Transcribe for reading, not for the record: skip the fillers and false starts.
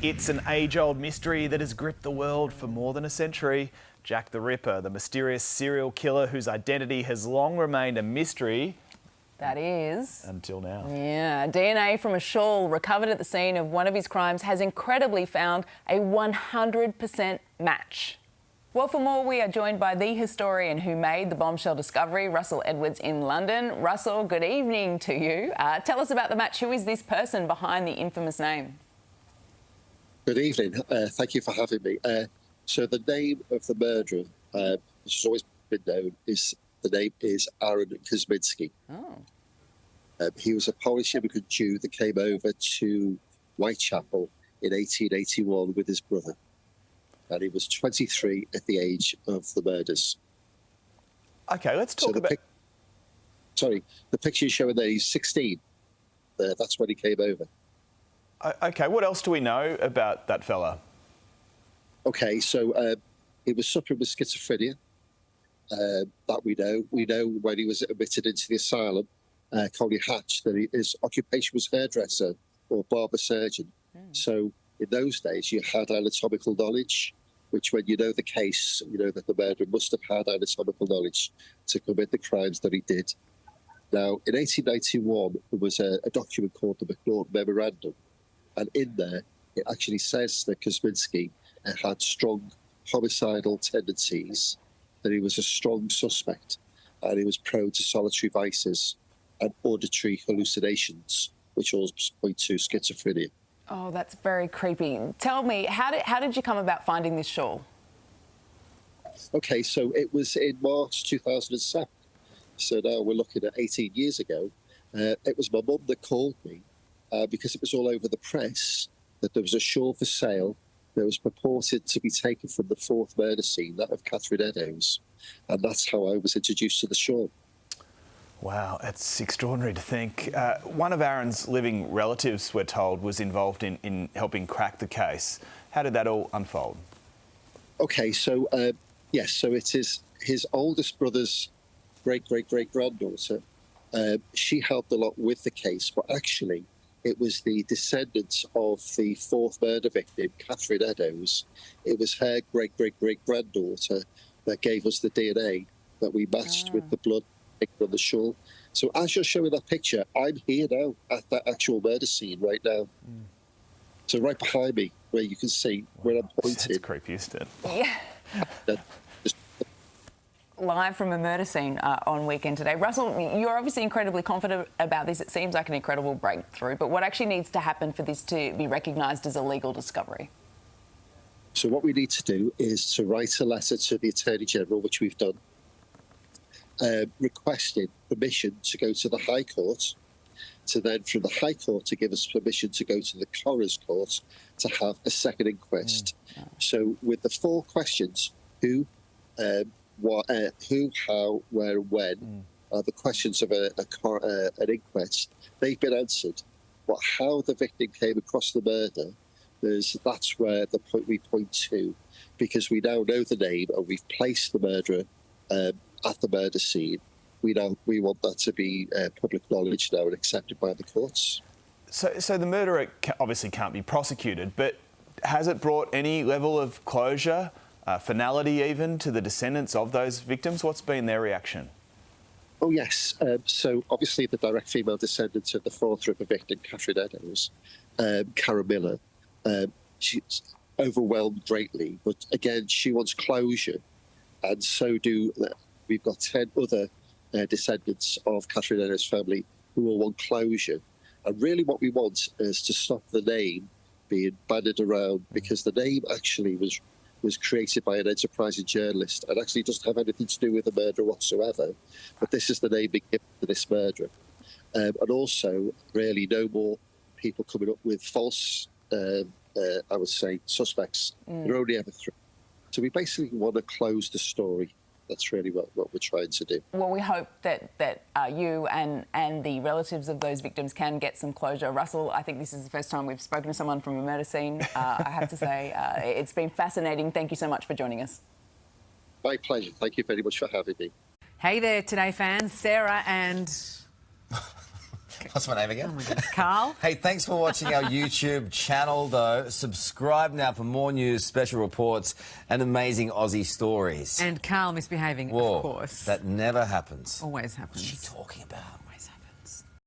It's an age-old mystery that has gripped the world for more than a century. Jack the Ripper, the mysterious serial killer whose identity has long remained a mystery. That is. Until now. Yeah. DNA from a shawl recovered at the scene of one of his crimes has incredibly found a 100% match. Well, for more, we are joined by the historian who made the bombshell discovery, Russell Edwards in London. Russell, good evening to you. Tell us about the match. Who is this person behind the infamous name? Good evening. Thank you for having me. So the name of the murderer, which has always been known, the name is Aaron Kosminski. Oh. He was a Polish immigrant Jew that came over to Whitechapel in 1881 with his brother. And he was 23 at the age of the murders. OK, let's talk about... the picture you're showing there, he's 16. That's when he came over. OK, what else do we know about that fella? OK, so he was suffering with schizophrenia. That we know. We know when he was admitted into the asylum, Colney Hatch, that his occupation was hairdresser or barber surgeon. So in those days, you had anatomical knowledge, which when you know the case, you know that the murderer must have had anatomical knowledge to commit the crimes that he did. Now, in 1891, there was a document called the McNaughton Memorandum, and in there, it actually says that Kosminski had strong homicidal tendencies, that he was a strong suspect, and he was prone to solitary vices and auditory hallucinations, which all point to schizophrenia. Oh, that's very creepy. Tell me, how did you come about finding this shawl? OK, so it was in March 2007. So now we're looking at 18 years ago. It was my mum that called me because it was all over the press that there was a shawl for sale that was purported to be taken from the fourth murder scene, that of Catherine Eddowes. And that's how I was introduced to the shawl. Wow, it's extraordinary to think. One of Aaron's living relatives, we're told, was involved in helping crack the case. How did that all unfold? OK, so, yes, so it is his oldest brother's great-great-great-granddaughter. She helped a lot with the case, but actually it was the descendants of the fourth murder victim, Catherine Eddowes. It was her great-great-great-granddaughter that gave us the DNA that we matched with the blood on the shawl. So as you're showing that picture, I'm here now at that actual murder scene right now. So right behind me, where you can see where I'm pointing. That's creepy, isn't it? Yeah. Live from a murder scene on Weekend Today. Russell, you're obviously incredibly confident about this. It seems like an incredible breakthrough, but what actually needs to happen for this to be recognised as a legal discovery? So what we need to do is to write a letter to the Attorney General, which we've done, requesting permission to go to the High Court, to then from the High Court to give us permission to go to the Coroner's Court to have a second inquest. So with the four questions, who, how, where, and when, are the questions of an inquest. They've been answered. But how the victim came across the murder, that's where the point we point to, because we now know the name and we've placed the murderer at the murder scene. We want that to be public knowledge now and accepted by the courts. So the murderer obviously can't be prosecuted, but has it brought any level of closure, finality even, to the descendants of those victims? What's been their reaction? Oh, yes. So obviously the direct female descendants of the fourth Ripper victim, Catherine Eddowes, Cara Miller, she's overwhelmed greatly. But again, she wants closure. And so we've got 10 other descendants of Catherine Eddowes' family who all want closure. And really what we want is to stop the name being bandied around, because the name actually was created by an enterprising journalist and actually doesn't have anything to do with the murder whatsoever. But this is the name being given to this murderer. And also, really, no more people coming up with false, I would say, suspects. There are only ever 3. So we basically want to close the story. That's really what we're trying to do. Well, we hope that you and the relatives of those victims can get some closure. Russell, I think this is the first time we've spoken to someone from a murder scene. I have to say, it's been fascinating. Thank you so much for joining us. My pleasure. Thank you very much for having me. Hey there, Today fans. Sarah and What's my name again? Oh my goodness. Carl? Hey, thanks for watching our YouTube channel, though. Subscribe now for more news, special reports, and amazing Aussie stories. And Carl misbehaving, Whoa, of course. that never happens. Always happens. What's she talking about? Always happens.